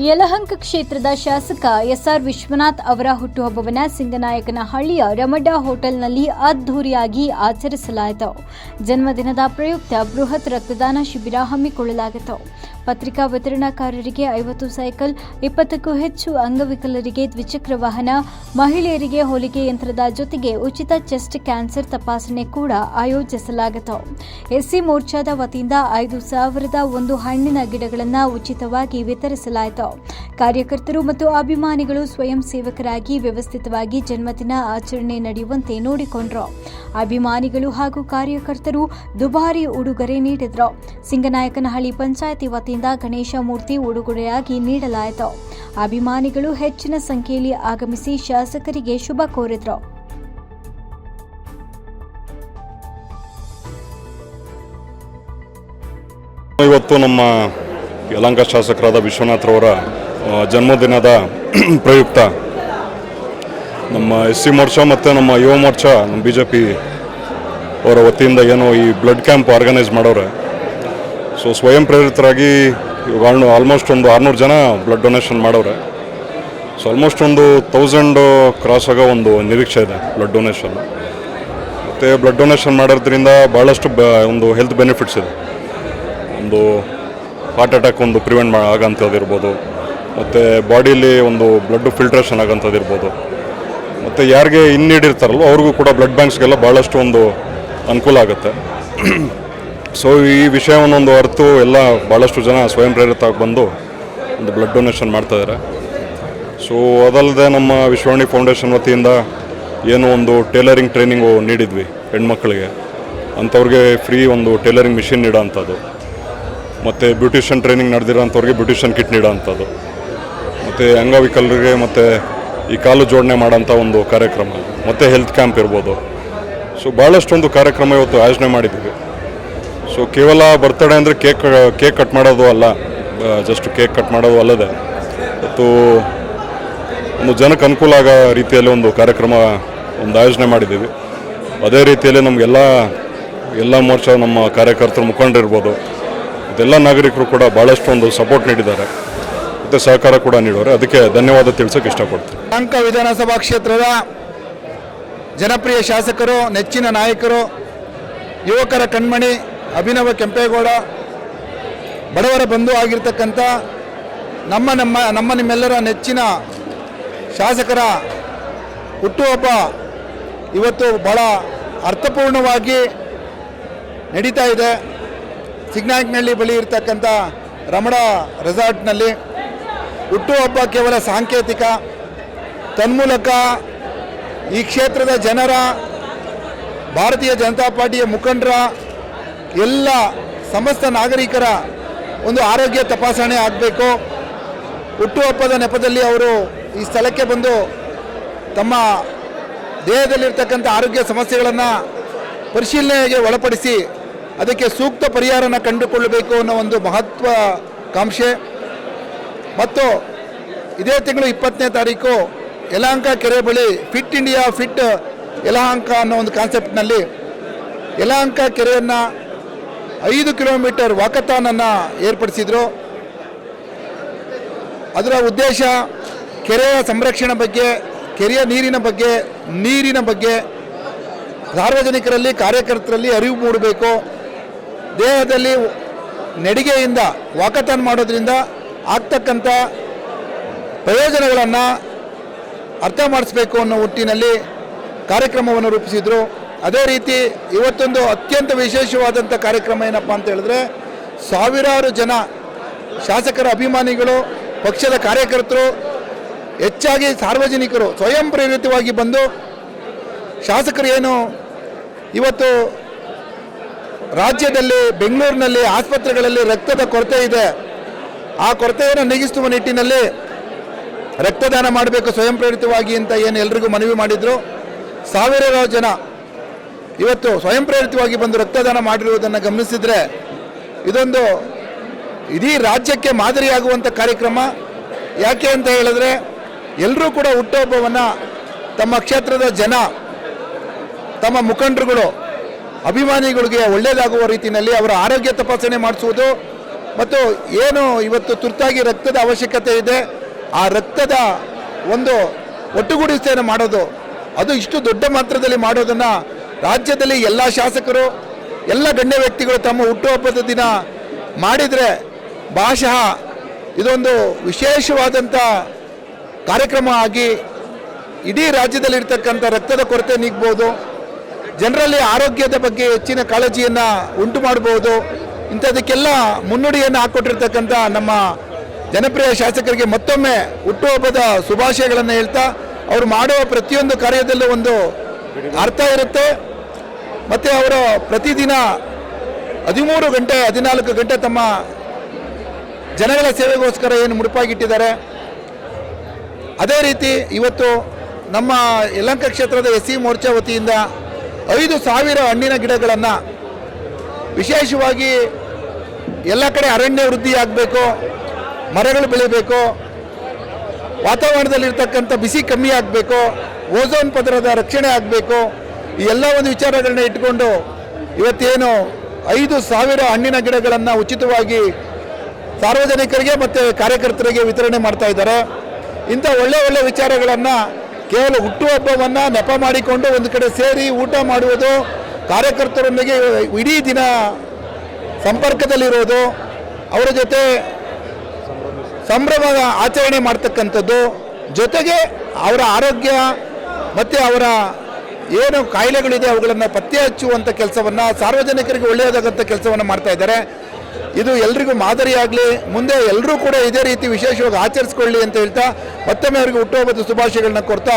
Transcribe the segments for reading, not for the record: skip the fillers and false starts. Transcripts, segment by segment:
ಯಲಹಂಕ ಕ್ಷೇತ್ರದ ಶಾಸಕ ಎಸ್ಆರ್ ವಿಶ್ವನಾಥ್ ಅವರ ಹುಟ್ಟುಹಬ್ಬವನ್ನು ಸಿಂಗನಾಯಕನಹಳ್ಳಿಯ ರಮಡ ಹೋಟೆಲ್ನಲ್ಲಿ ಅದ್ಧೂರಿಯಾಗಿ ಆಚರಿಸಲಾಯಿತು. ಜನ್ಮದಿನದ ಪ್ರಯುಕ್ತ ಬೃಹತ್ ರಕ್ತದಾನ ಶಿಬಿರ ಹಮ್ಮಿಕೊಳ್ಳಲಾಗಿತ್ತು. ಪತ್ರಿಕಾ ವಿತರಣಾಕಾರರಿಗೆ 50 ಸೈಕಲ್, 20ಕ್ಕೂ ಹೆಚ್ಚು ಅಂಗವಿಕಲರಿಗೆ ದ್ವಿಚಕ್ರ ವಾಹನ, ಮಹಿಳೆಯರಿಗೆ ಹೊಲಿಗೆ ಯಂತ್ರದ ಜೊತೆಗೆ ಉಚಿತ ಚೆಸ್ಟ್ ಕ್ಯಾನ್ಸರ್ ತಪಾಸಣೆ ಕೂಡ ಆಯೋಜಿಸಲಾಗಿತ್ತು. ಎಸ್ಸಿ ಮೋರ್ಚಾದ ವತಿಯಿಂದ 5,001 ಹಣ್ಣಿನ ಗಿಡಗಳನ್ನು ಉಚಿತವಾಗಿ ವಿತರಿಸಲಾಯಿತು. ಕಾರ್ಯಕರ್ತರು ಮತ್ತು ಅಭಿಮಾನಿಗಳು ಸ್ವಯಂ ಸೇವಕರಾಗಿ ವ್ಯವಸ್ಥಿತವಾಗಿ ಜನ್ಮದಿನ ಆಚರಣೆ ನಡೆಯುವಂತೆ ನೋಡಿಕೊಂಡರು. ಅಭಿಮಾನಿಗಳು ಹಾಗೂ ಕಾರ್ಯಕರ್ತರು ದುಬಾರಿ ಉಡುಗೊರೆ ನೀಡಿದರು. ಸಿಂಗನಾಯಕನಹಳ್ಳಿ ಪಂಚಾಯಿತಿ ವತಿಯಿಂದ ಗಣೇಶ ಮೂರ್ತಿ ಉಡುಗೊರೆಯಾಗಿ ನೀಡಲಾಯಿತು. ಅಭಿಮಾನಿಗಳು ಹೆಚ್ಚಿನ ಸಂಖ್ಯೆಯಲ್ಲಿ ಆಗಮಿಸಿ ಶಾಸಕರಿಗೆ ಶುಭ ಕೋರಿದರು. ಇವತ್ತು ನಮ್ಮ ಯಲಹಂಕ ಶಾಸಕರಾದ ವಿಶ್ವನಾಥ್ರವರ ಜನ್ಮದಿನದ ಪ್ರಯುಕ್ತ ನಮ್ಮ ಎಸ್ಸಿ ಮೋರ್ಚಾ ಮತ್ತು ನಮ್ಮ ಯುವ ಮೋರ್ಚಾ ನಮ್ಮ BJP ಅವರ ವತಿಯಿಂದ ಏನೋ ಈ ಬ್ಲಡ್ ಕ್ಯಾಂಪ್ ಆರ್ಗನೈಸ್ ಮಾಡೋರೆ. ಸೊ ಸ್ವಯಂ ಪ್ರೇರಿತರಾಗಿ ಇವಾಗ ಆಲ್ಮೋಸ್ಟ್ ಒಂದು 600 ಜನ ಬ್ಲಡ್ ಡೊನೇಷನ್ ಮಾಡೋರೆ. ಸೊ ಆಲ್ಮೋಸ್ಟ್ ಒಂದು 1000 ಕ್ರಾಸ್ ಆಗೋ ಒಂದು ನಿರೀಕ್ಷೆ ಇದೆ ಬ್ಲಡ್ ಡೊನೇಷನ್. ಮತ್ತು ಬ್ಲಡ್ ಡೊನೇಷನ್ ಮಾಡೋದ್ರಿಂದ ಭಾಳಷ್ಟು ಒಂದು ಹೆಲ್ತ್ ಬೆನಿಫಿಟ್ಸ್ ಇದೆ. ಒಂದು ಹಾರ್ಟ್ ಅಟ್ಯಾಕ್ ಒಂದು ಪ್ರಿವೆಂಟ್ ಆಗೋಂಥದ್ದಿರ್ಬೋದು, ಮತ್ತು ಬಾಡಿಯಲ್ಲಿ ಒಂದು ಬ್ಲಡ್ ಫಿಲ್ಟ್ರೇಷನ್ ಆಗೋಂಥದ್ದಿರ್ಬೋದು, ಮತ್ತು ಯಾರಿಗೆ ಇನ್ನೀಡಿರ್ತಾರಲ್ವ ಅವ್ರಿಗೂ ಕೂಡ ಬ್ಲಡ್ ಬ್ಯಾಂಕ್ಸ್ಗೆಲ್ಲ ಭಾಳಷ್ಟು ಒಂದು ಅನುಕೂಲ ಆಗುತ್ತೆ. ಸೊ ಈ ವಿಷಯವನ್ನೊಂದು ಅರಿತು ಎಲ್ಲ ಭಾಳಷ್ಟು ಜನ ಸ್ವಯಂ ಪ್ರೇರಿತ ಬಂದು ಒಂದು ಬ್ಲಡ್ ಡೊನೇಷನ್ ಮಾಡ್ತಾಯಿದ್ದಾರೆ. ಸೊ ಅದಲ್ಲದೆ ನಮ್ಮ ವಿಶ್ವವಾಣಿ ಫೌಂಡೇಶನ್ ವತಿಯಿಂದ ಏನೋ ಒಂದು ಟೇಲರಿಂಗ್ ಟ್ರೈನಿಂಗು ನೀಡಿದ್ವಿ ಹೆಣ್ಮಕ್ಳಿಗೆ, ಅಂಥವ್ರಿಗೆ ಫ್ರೀ ಒಂದು ಟೇಲರಿಂಗ್ ಮಿಷಿನ್ ನೀಡೋ ಅಂಥದ್ದು, ಮತ್ತು ಬ್ಯೂಟಿಷಿಯನ್ ಟ್ರೈನಿಂಗ್ ನಡೆದಿರೋಂಥವ್ರಿಗೆ ಬ್ಯೂಟಿಷಿಯನ್ ಕಿಟ್ ನೀಡೋ ಅಂಥದ್ದು, ಮತ್ತು ಅಂಗವಿಕಲರಿಗೆ ಮತ್ತು ಈ ಕಾಲು ಜೋಡಣೆ ಮಾಡೋಂಥ ಒಂದು ಕಾರ್ಯಕ್ರಮ, ಮತ್ತು ಹೆಲ್ತ್ ಕ್ಯಾಂಪ್ ಇರ್ಬೋದು. ಸೊ ಭಾಳಷ್ಟೊಂದು ಕಾರ್ಯಕ್ರಮ ಇವತ್ತು ಆಯೋಜನೆ ಮಾಡಿದ್ದೀವಿ. ಸೊ ಕೇವಲ ಬರ್ತಡೇ ಅಂದರೆ ಕೇಕ್ ಕಟ್ ಮಾಡೋದು ಅಲ್ಲ, ಜಸ್ಟ್ ಕೇಕ್ ಕಟ್ ಮಾಡೋದು ಅಲ್ಲದೆ ಇವತ್ತು ಒಂದು ಜನಕ್ಕೆ ಅನುಕೂಲ ಆಗೋ ರೀತಿಯಲ್ಲಿ ಒಂದು ಕಾರ್ಯಕ್ರಮ ಒಂದು ಆಯೋಜನೆ ಮಾಡಿದ್ದೀವಿ. ಅದೇ ರೀತಿಯಲ್ಲಿ ನಮಗೆಲ್ಲ ಮೋರ್ಚಾ ನಮ್ಮ ಕಾರ್ಯಕರ್ತರು ಮುಖಂಡರಿರ್ಬೋದು, ಎಲ್ಲ ನಾಗರಿಕರು ಕೂಡ ಭಾಳಷ್ಟು ಒಂದು ಸಪೋರ್ಟ್ ನೀಡಿದ್ದಾರೆ ಮತ್ತು ಸಹಕಾರ ಕೂಡ ನೀಡೋರೆ. ಅದಕ್ಕೆ ಧನ್ಯವಾದ ತಿಳಿಸೋಕೆ ಇಷ್ಟಪಡ್ತೀನಿ. ಯಲಹಂಕ ವಿಧಾನಸಭಾ ಕ್ಷೇತ್ರದ ಜನಪ್ರಿಯ ಶಾಸಕರು, ನೆಚ್ಚಿನ ನಾಯಕರು, ಯುವಕರ ಕಣ್ಮಣಿ ಅಭಿನವ ಕೆಂಪೇಗೌಡ, ಬಡವರ ಬಂಧು ಆಗಿರ್ತಕ್ಕಂಥ ನಿಮ್ಮೆಲ್ಲರ ನೆಚ್ಚಿನ ಶಾಸಕರ ಹುಟ್ಟುಹಬ್ಬ ಇವತ್ತು ಬಹಳ ಅರ್ಥಪೂರ್ಣವಾಗಿ ನಡೀತಾ ಇದೆ. ಸಿಂಗನಾಯಕನಹಳ್ಳಿ ಬಳಿ ಇರ್ತಕ್ಕಂಥ ರಮಣ ರೆಸಾರ್ಟ್ನಲ್ಲಿ ಹುಟ್ಟುಹಬ್ಬ ಕೇವಲ ಸಾಂಕೇತಿಕ, ತನ್ಮೂಲಕ ಈ ಕ್ಷೇತ್ರದ ಜನರ, ಭಾರತೀಯ ಜನತಾ ಪಾರ್ಟಿಯ ಮುಖಂಡರ, ಎಲ್ಲ ಸಮಸ್ತ ನಾಗರಿಕರ ಒಂದು ಆರೋಗ್ಯ ತಪಾಸಣೆ ಆಗಬೇಕು. ಹುಟ್ಟುಹಬ್ಬದ ನೆಪದಲ್ಲಿ ಅವರು ಈ ಸ್ಥಳಕ್ಕೆ ಬಂದು ತಮ್ಮ ದೇಹದಲ್ಲಿರ್ತಕ್ಕಂಥ ಆರೋಗ್ಯ ಸಮಸ್ಯೆಗಳನ್ನು ಪರಿಶೀಲನೆಗೆ ಒಳಪಡಿಸಿ ಅದಕ್ಕೆ ಸೂಕ್ತ ಪರಿಹಾರನ ಕಂಡುಕೊಳ್ಳಬೇಕು ಅನ್ನೋ ಒಂದು ಮಹತ್ವಾಕಾಂಕ್ಷೆ. ಮತ್ತು ಇದೇ ತಿಂಗಳು 20ನೇ ತಾರೀಕು ಯಲಹಂಕ ಕೆರೆ ಬಳಿ ಫಿಟ್ ಇಂಡಿಯಾ ಫಿಟ್ ಯಲಹಂಕ ಅನ್ನೋ ಒಂದು ಕಾನ್ಸೆಪ್ಟ್ನಲ್ಲಿ ಯಲಹಂಕ ಕೆರೆಯನ್ನು 5 ಕಿಲೋಮೀಟರ್ ವಾಕಥಾನನ್ನು ಏರ್ಪಡಿಸಿದರು. ಅದರ ಉದ್ದೇಶ ಕೆರೆಯ ಸಂರಕ್ಷಣೆ ಬಗ್ಗೆ, ಕೆರೆಯ ನೀರಿನ ಬಗ್ಗೆ ಸಾರ್ವಜನಿಕರಲ್ಲಿ, ಕಾರ್ಯಕರ್ತರಲ್ಲಿ ಅರಿವು ಮೂಡಬೇಕು. ದೇಹದಲ್ಲಿ ನಡಿಗೆಯಿಂದ ವಾಕಥಾನ್ ಮಾಡೋದ್ರಿಂದ ಆಗ್ತಕ್ಕಂಥ ಪ್ರಯೋಜನಗಳನ್ನು ಅರ್ಥ ಮಾಡಿಸ್ಬೇಕು ಅನ್ನೋ ಹುಟ್ಟಿನಲ್ಲಿ ಕಾರ್ಯಕ್ರಮವನ್ನು ರೂಪಿಸಿದರು. ಅದೇ ರೀತಿ ಇವತ್ತೊಂದು ಅತ್ಯಂತ ವಿಶೇಷವಾದಂಥ ಕಾರ್ಯಕ್ರಮ ಏನಪ್ಪ ಅಂತ ಹೇಳಿದ್ರೆ, ಸಾವಿರಾರು ಜನ ಶಾಸಕರ ಅಭಿಮಾನಿಗಳು, ಪಕ್ಷದ ಕಾರ್ಯಕರ್ತರು, ಹೆಚ್ಚಾಗಿ ಸಾರ್ವಜನಿಕರು ಸ್ವಯಂ ಪ್ರೇರಿತವಾಗಿ ಬಂದು ಶಾಸಕರು ಏನು ಇವತ್ತು ರಾಜ್ಯದಲ್ಲಿ ಬೆಂಗಳೂರಿನಲ್ಲಿ ಆಸ್ಪತ್ರೆಗಳಲ್ಲಿ ರಕ್ತದ ಕೊರತೆ ಇದೆ, ಆ ಕೊರತೆಯನ್ನು ನೀಗಿಸುವ ನಿಟ್ಟಿನಲ್ಲಿ ರಕ್ತದಾನ ಮಾಡಬೇಕು ಸ್ವಯಂ ಪ್ರೇರಿತವಾಗಿ ಅಂತ ಏನು ಎಲ್ರಿಗೂ ಮನವಿ ಮಾಡಿದರು. ಸಾವಿರಾರು ಜನ ಇವತ್ತು ಸ್ವಯಂ ಪ್ರೇರಿತವಾಗಿ ಬಂದು ರಕ್ತದಾನ ಮಾಡಿರುವುದನ್ನು ಗಮನಿಸಿದರೆ ಇದೊಂದು ಇಡೀ ರಾಜ್ಯಕ್ಕೆ ಮಾದರಿಯಾಗುವಂಥ ಕಾರ್ಯಕ್ರಮ. ಯಾಕೆ ಅಂತ ಹೇಳಿದ್ರೆ, ಎಲ್ಲರೂ ಕೂಡ ಹುಟ್ಟುಹಬ್ಬವನ್ನು ತಮ್ಮ ಕ್ಷೇತ್ರದ ಜನ, ತಮ್ಮ ಮುಖಂಡರುಗಳು, ಅಭಿಮಾನಿಗಳಿಗೆ ಒಳ್ಳೆಯದಾಗುವ ರೀತಿಯಲ್ಲಿ ಅವರ ಆರೋಗ್ಯ ತಪಾಸಣೆ ಮಾಡಿಸುವುದು ಮತ್ತು ಏನು ಇವತ್ತು ತುರ್ತಾಗಿ ರಕ್ತದ ಅವಶ್ಯಕತೆ ಇದೆ, ಆ ರಕ್ತದ ಒಂದು ಒಟ್ಟುಗೂಡಿಸೇನೆ ಮಾಡೋದು, ಅದು ಇಷ್ಟು ದೊಡ್ಡ ಮಾತ್ರದಲ್ಲಿ ಮಾಡೋದನ್ನು ರಾಜ್ಯದಲ್ಲಿ ಎಲ್ಲ ಶಾಸಕರು, ಎಲ್ಲ ಗಣ್ಯ ವ್ಯಕ್ತಿಗಳು ತಮ್ಮ ಹುಟ್ಟುಹಬ್ಬದ ದಿನ ಮಾಡಿದರೆ ಭಾಷಃ ಇದೊಂದು ವಿಶೇಷವಾದಂಥ ಕಾರ್ಯಕ್ರಮ ಆಗಿ ಇಡೀ ರಾಜ್ಯದಲ್ಲಿರ್ತಕ್ಕಂಥ ರಕ್ತದ ಕೊರತೆ ನೀಗ್ಬೋದು, ಜನರಲ್ಲಿ ಆರೋಗ್ಯದ ಬಗ್ಗೆ ಹೆಚ್ಚಿನ ಕಾಳಜಿಯನ್ನು ಉಂಟು ಮಾಡ್ಬೋದು. ಇಂಥದಕ್ಕೆಲ್ಲ ಮುನ್ನುಡಿಯನ್ನು ಹಾಕ್ಕೊಟ್ಟಿರ್ತಕ್ಕಂಥ ನಮ್ಮ ಜನಪ್ರಿಯ ಶಾಸಕರಿಗೆ ಮತ್ತೊಮ್ಮೆ ಹುಟ್ಟುಹಬ್ಬದ ಶುಭಾಶಯಗಳನ್ನು ಹೇಳ್ತಾ, ಅವರು ಮಾಡುವ ಪ್ರತಿಯೊಂದು ಕಾರ್ಯದಲ್ಲೂ ಒಂದು ಅರ್ಥ ಇರುತ್ತೆ. ಮತ್ತು ಅವರು ಪ್ರತಿದಿನ 13 ಗಂಟೆ 14 ಗಂಟೆ ತಮ್ಮ ಜನಗಳ ಸೇವೆಗೋಸ್ಕರ ಏನು ಮುಡುಪಾಗಿಟ್ಟಿದ್ದಾರೆ. ಅದೇ ರೀತಿ ಇವತ್ತು ನಮ್ಮ ಯಲಹಂಕ ಕ್ಷೇತ್ರದ SC ಮೋರ್ಚಾ ವತಿಯಿಂದ 5,000 ಹಣ್ಣಿನ ಗಿಡಗಳನ್ನು ವಿಶೇಷವಾಗಿ ಎಲ್ಲ ಕಡೆ ಅರಣ್ಯ ವೃದ್ಧಿ ಆಗಬೇಕು, ಮರಗಳು ಬೆಳಿಬೇಕು, ವಾತಾವರಣದಲ್ಲಿರ್ತಕ್ಕಂಥ ಬಿಸಿ ಕಮ್ಮಿ ಆಗಬೇಕು, ಓಝೋನ್ ಪದರದ ರಕ್ಷಣೆ ಆಗಬೇಕು, ಈ ಎಲ್ಲ ಒಂದು ವಿಚಾರಗಳನ್ನ ಇಟ್ಕೊಂಡು ಇವತ್ತೇನು 5,000 ಹಣ್ಣಿನ ಗಿಡಗಳನ್ನು ಉಚಿತವಾಗಿ ಸಾರ್ವಜನಿಕರಿಗೆ ಮತ್ತು ಕಾರ್ಯಕರ್ತರಿಗೆ ವಿತರಣೆ ಮಾಡ್ತಾ ಇದ್ದಾರೆ. ಇಂಥ ಒಳ್ಳೆ ವಿಚಾರಗಳನ್ನು ಕೇವಲ ಹುಟ್ಟುಹಬ್ಬವನ್ನು ನೆಪ ಮಾಡಿಕೊಂಡು ಒಂದು ಕಡೆ ಸೇರಿ ಊಟ ಮಾಡುವುದು, ಕಾರ್ಯಕರ್ತರೊಂದಿಗೆ ಇಡೀ ದಿನ ಸಂಪರ್ಕದಲ್ಲಿರೋದು, ಅವರ ಜೊತೆ ಸಂಭ್ರಮ ಆಚರಣೆ ಮಾಡ್ತಕ್ಕಂಥದ್ದು, ಜೊತೆಗೆ ಅವರ ಆರೋಗ್ಯ ಮತ್ತು ಅವರ ಏನು ಕಾಯಿಲೆಗಳಿದೆ ಅವುಗಳನ್ನು ಪತ್ತೆ ಹಚ್ಚುವಂಥ ಕೆಲಸವನ್ನು, ಸಾರ್ವಜನಿಕರಿಗೆ ಒಳ್ಳೆಯದಾಗಂಥ ಕೆಲಸವನ್ನು ಮಾಡ್ತಾ ಇದ್ದಾರೆ. ಇದು ಎಲ್ರಿಗೂ ಮಾದರಿಯಾಗಲಿ, ಮುಂದೆ ಎಲ್ಲರೂ ಕೂಡ ಇದೇ ರೀತಿ ವಿಶೇಷವಾಗಿ ಆಚರಿಸ್ಕೊಳ್ಳಿ ಅಂತ ಹೇಳ್ತಾ ಮತ್ತೊಮ್ಮೆ ಅವರಿಗೆ ಹುಟ್ಟುಹಬ್ಬದ ಶುಭಾಶಯಗಳನ್ನ ಕೊಡ್ತಾ,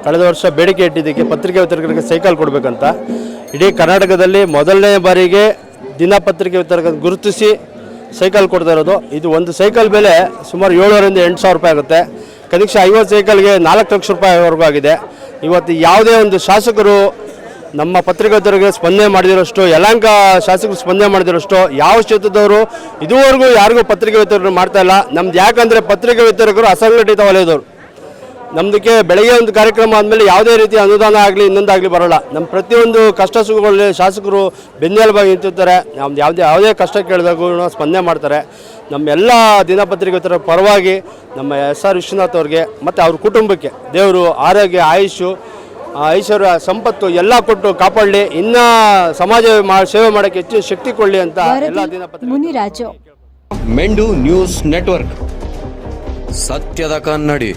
ಕಳೆದ ವರ್ಷ ಬೇಡಿಕೆ ಇಟ್ಟಿದ್ದಕ್ಕೆ ಪತ್ರಿಕೆ ವಿತರಕರಿಗೆ ಸೈಕಲ್ ಕೊಡಬೇಕಂತ ಇಡೀ ಕರ್ನಾಟಕದಲ್ಲಿ ಮೊದಲನೇ ಬಾರಿಗೆ ದಿನಪತ್ರಿಕೆ ವಿತರಕರನ್ನು ಗುರುತಿಸಿ ಸೈಕಲ್ ಕೊಡ್ತಾ ಇರೋದು. ಇದು ಒಂದು ಸೈಕಲ್ ಬೆಲೆ ಸುಮಾರು 7,000ರಿಂದ 8,000 ರೂಪಾಯಿ ಆಗುತ್ತೆ. ಕನಿಷ್ಠ 50 ಸೈಕಲ್ಗೆ 4 ಲಕ್ಷ ರೂಪಾಯಿವರೆಗೂ ಆಗಿದೆ. ಇವತ್ತು ಯಾವುದೇ ಒಂದು ಶಾಸಕರು ನಮ್ಮ ಪತ್ರಿಕೋದ್ಯರಿಗೆ ಸ್ಪಂದನೆ ಮಾಡಿದಿರೋಷ್ಟು, ಯಲಹಂಕ ಶಾಸಕರು ಸ್ಪಂದನೆ ಮಾಡಿದಿರೋಷ್ಟು ಯಾವ ಕ್ಷೇತ್ರದವರು ಇದುವರೆಗೂ ಯಾರಿಗೂ ಪತ್ರಿಕೆ ವಿತರಣೆ ಮಾಡ್ತಾ ಇಲ್ಲ. ನಮ್ದು ಯಾಕಂದರೆ ಪತ್ರಿಕೆ ವಿತರಕರು ಅಸಂಘಟಿತ ವಲಯದವರು. ನಮ್ಮದಕ್ಕೆ ಬೆಳಗ್ಗೆ ಒಂದು ಕಾರ್ಯಕ್ರಮ ಆದಮೇಲೆ ಯಾವುದೇ ರೀತಿಯ ಅನುದಾನ ಆಗಲಿ ಇನ್ನೊಂದಾಗಲಿ ಬರೋಲ್ಲ. ನಮ್ಮ ಪ್ರತಿಯೊಂದು ಕಷ್ಟ ಸುಖಗಳಲ್ಲಿ ಶಾಸಕರು ಬೆನ್ನೆಲುಬಾಗಿ ನಿಂತಿರ್ತಾರೆ. ನಮ್ದು ಯಾವುದೇ ಕಷ್ಟ ಕೇಳಿದಾಗೂ ಸ್ಪಂದನೆ ಮಾಡ್ತಾರೆ. ನಮ್ಮ ಎಲ್ಲ ದಿನಪತ್ರಿಕೆ ವಿತರಕರ ಪರವಾಗಿ ನಮ್ಮ SR ವಿಶ್ವನಾಥ್ ಅವ್ರಿಗೆ ಮತ್ತು ಅವ್ರ ಕುಟುಂಬಕ್ಕೆ ದೇವರು ಆರೋಗ್ಯ, ಆಯುಷು, ಐಶ್ವರ್ಯ, ಸಂಪತ್ತು ಎಲ್ಲ ಕೊಟ್ಟು ಕಾಪಾಡಲಿ, ಇನ್ನೂ ಸಮಾಜ ಸೇವೆ ಮಾಡೋಕ್ಕೆ ಹೆಚ್ಚು ಶಕ್ತಿ ಕೊಡಲಿ ಅಂತ ಎಲ್ಲ ದಿನಪತ್ರಿಕೆ ಮುನಿರಾಜು. ಮೆಂಡು ನ್ಯೂಸ್ ನೆಟ್ವರ್ಕ್, ಸತ್ಯದ ಕನ್ನಡಿ.